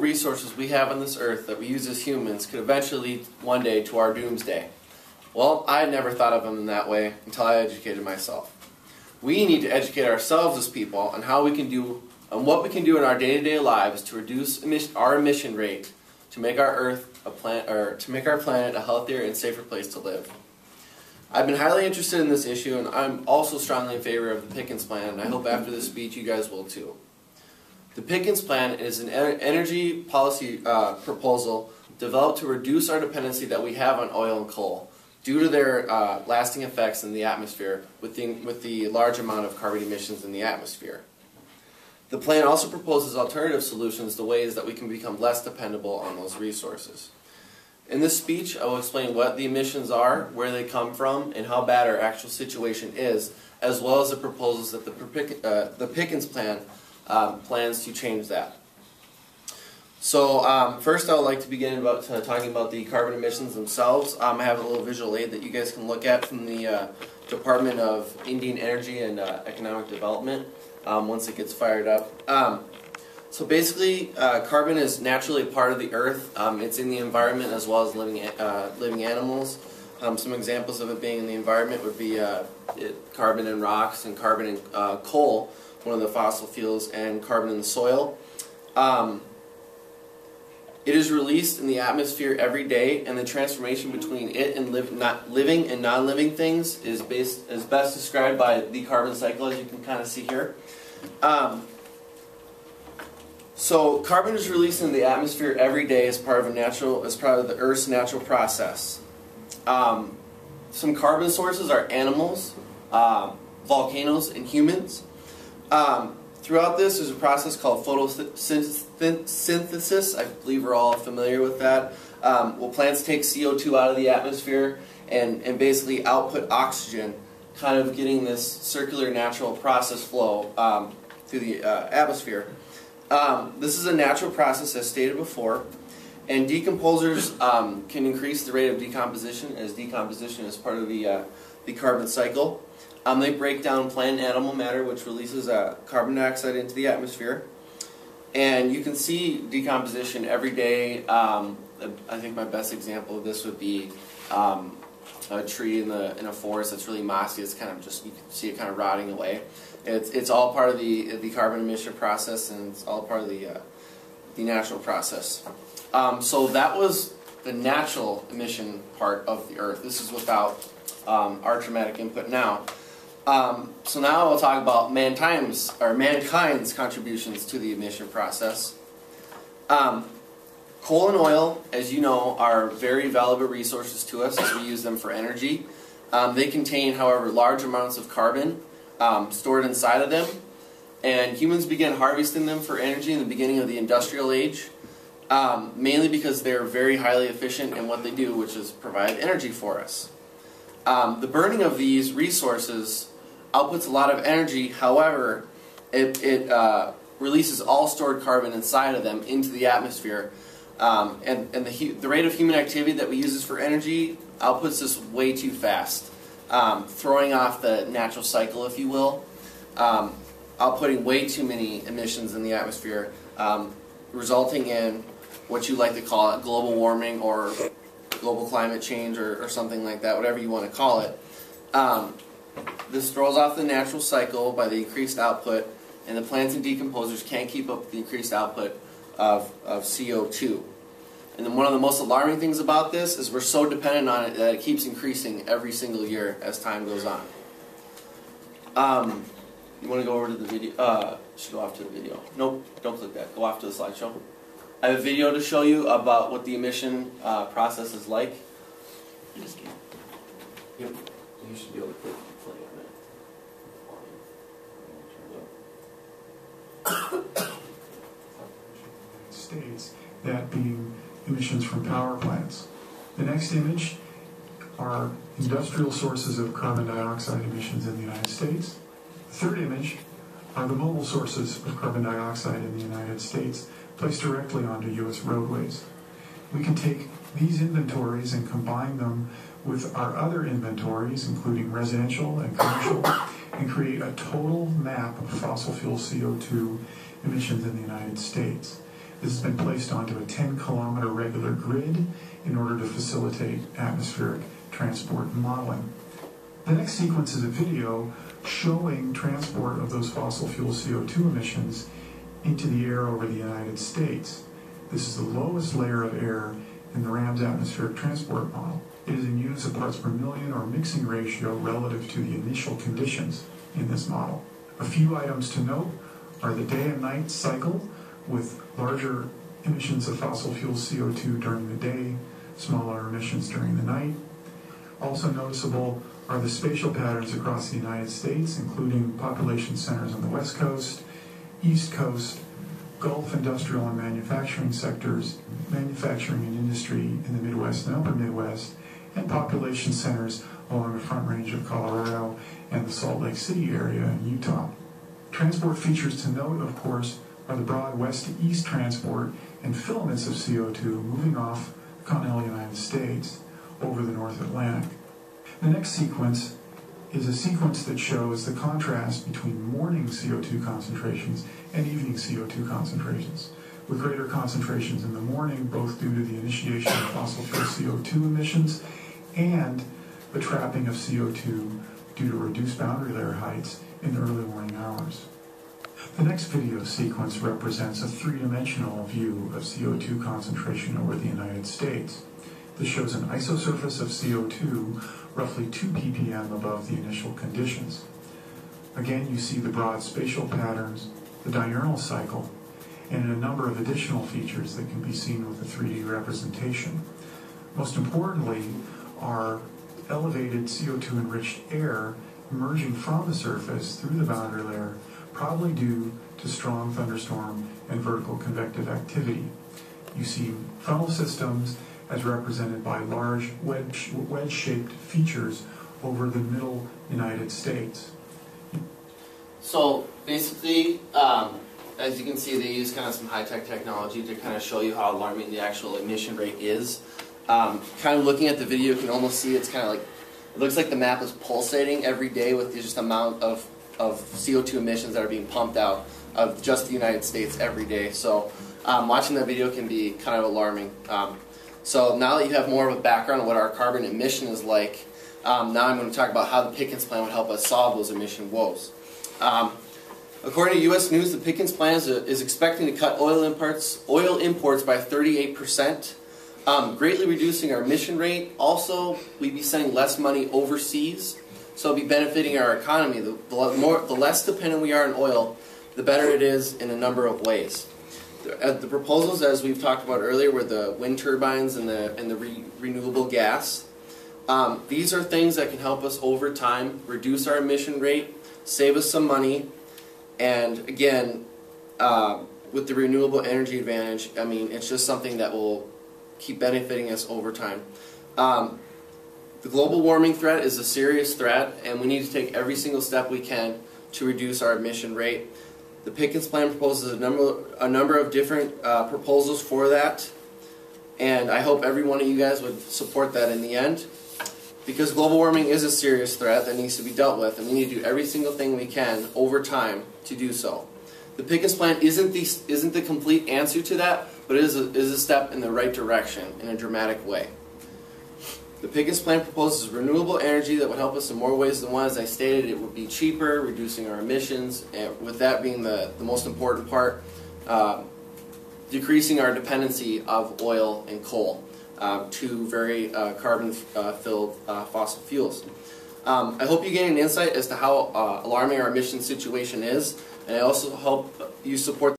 resources we have on this earth that we use as humans could eventually lead one day to our doomsday. Well, I had never thought of them in that way until I educated myself. We need to educate ourselves as people on how we can do and what we can do in our day-to-day lives to reduce our emission rate to make our Earth to make our planet a healthier and safer place to live. I've been highly interested in this issue, and I'm also strongly in favor of the Pickens Plan, and I hope after this speech you guys will too. The Pickens Plan is an energy policy proposal developed to reduce our dependency that we have on oil and coal due to their lasting effects in the atmosphere with the large amount of carbon emissions in the atmosphere. The plan also proposes alternative solutions to ways that we can become less dependable on those resources. In this speech, I will explain what the emissions are, where they come from, and how bad our actual situation is, as well as the proposals that the Pickens Plan plans to change that. So first I would like to begin talking about the carbon emissions themselves. I have a little visual aid that you guys can look at from the Department of Indian Energy and Economic Development once it gets fired up. So basically, carbon is naturally a part of the earth. It's in the environment as well as living animals. Some examples of it being in the environment would be carbon in rocks and carbon in coal, one of the fossil fuels, and carbon in the soil. It is released in the atmosphere every day, and the transformation between it and living and non-living things is best described by the carbon cycle, as you can kind of see here. So carbon is released in the atmosphere every day as part of the Earth's natural process. Some carbon sources are animals, volcanoes, and humans. Throughout this, there's a process called photosynthesis. I believe we're all familiar with that. Well, plants take CO2 out of the atmosphere and basically output oxygen, kind of getting this circular natural process flow through the atmosphere. This is a natural process, as stated before, and decomposers can increase the rate of decomposition, as decomposition is part of the carbon cycle. They break down plant and animal matter, which releases carbon dioxide into the atmosphere. And you can see decomposition every day. I think my best example of this would be a tree in a forest that's really mossy. It's kind of just, you can see it kind of rotting away. It's all part of the carbon emission process, and it's all part of the natural process. So that was the natural emission part of the Earth. This is without our dramatic input now. So now I'll talk about mankind's contributions to the emission process. Coal and oil, as you know, are very valuable resources to us as we use them for energy. They contain, however, large amounts of carbon stored inside of them, and humans began harvesting them for energy in the beginning of the industrial age, mainly because they're very highly efficient in what they do, which is provide energy for us. The burning of these resources outputs a lot of energy. However, it releases all stored carbon inside of them into the atmosphere, and the rate of human activity that we use for energy outputs this way too fast, throwing off the natural cycle, if you will, outputting way too many emissions in the atmosphere, resulting in what you like to call it global warming or global climate change or something like that, whatever you want to call it. This throws off the natural cycle by the increased output, and the plants and decomposers can't keep up with the increased output of CO2. And then one of the most alarming things about this is we're so dependent on it that it keeps increasing every single year as time goes on. You want to go over to the video? Should go off to the video. Nope, don't click that. Go off to the slideshow. I have a video to show you about what the emission process is like. Just kidding. Yep. You should be able to click play on it. States, that being emissions from power plants. The next image are industrial sources of carbon dioxide emissions in the United States. The third image are the mobile sources of carbon dioxide in the United States placed directly onto U.S. roadways. We can take these inventories and combine them with our other inventories, including residential and commercial, and create a total map of fossil fuel CO2 emissions in the United States. This has been placed onto a 10-kilometer regular grid in order to facilitate atmospheric transport modeling. The next sequence is a video showing transport of those fossil fuel CO2 emissions into the air over the United States. This is the lowest layer of air in the RAMS atmospheric transport model. It is in units of parts per million or mixing ratio relative to the initial conditions in this model. A few items to note are the day and night cycle with larger emissions of fossil fuel CO2 during the day, smaller emissions during the night. Also noticeable are the spatial patterns across the United States, including population centers on the West Coast, East Coast, Gulf industrial and manufacturing sectors, manufacturing and industry in the Midwest and Upper Midwest, and population centers along the Front Range of Colorado and the Salt Lake City area in Utah. Transport features to note, of course, are the broad west-to-east transport and filaments of CO2 moving off the continental United States over the North Atlantic. The next sequence is a sequence that shows the contrast between morning CO2 concentrations and evening CO2 concentrations, with greater concentrations in the morning both due to the initiation of fossil fuel CO2 emissions and the trapping of CO2 due to reduced boundary layer heights in the early morning hours. The next video sequence represents a three-dimensional view of CO2 concentration over the United States. This shows an isosurface of CO2 roughly 2 ppm above the initial conditions. Again, you see the broad spatial patterns, the diurnal cycle, and a number of additional features that can be seen with a 3D representation. Most importantly are elevated CO2-enriched air emerging from the surface through the boundary layer, probably due to strong thunderstorm and vertical convective activity. You see funnel systems as represented by large wedge-shaped features over the middle United States. So basically, as you can see, they use kind of some high-tech technology to kind of show you how alarming the actual emission rate is. Kind of looking at the video, you can almost see it's kind of like, it looks like the map is pulsating every day with just the amount of CO2 emissions that are being pumped out of just the United States every day. So watching that video can be kind of alarming. So now that you have more of a background on what our carbon emission is like, now I'm going to talk about how the Pickens Plan would help us solve those emission woes. According to U.S. News, the Pickens Plan is expecting to cut oil imports by 38%, greatly reducing our emission rate. Also, we'd be sending less money overseas, so it'd be benefiting our economy. The less dependent we are on oil, the better it is in a number of ways. The proposals, as we've talked about earlier, were the wind turbines and the renewable gas. These are things that can help us over time reduce our emission rate, save us some money, and again, with the renewable energy advantage, I mean, it's just something that will keep benefiting us over time. The global warming threat is a serious threat, and we need to take every single step we can to reduce our emission rate. The Pickens Plan proposes a number of different proposals for that, and I hope every one of you guys would support that in the end, because global warming is a serious threat that needs to be dealt with, and we need to do every single thing we can over time to do so. The Pickens Plan isn't the complete answer to that, but it is a step in the right direction in a dramatic way. The Pickens Plan proposes renewable energy that would help us in more ways than one. As I stated, it would be cheaper, reducing our emissions, and with that being the most important part, decreasing our dependency of oil and coal, two very carbon-filled fossil fuels. I hope you gain an insight as to how alarming our emission situation is, and I also hope you support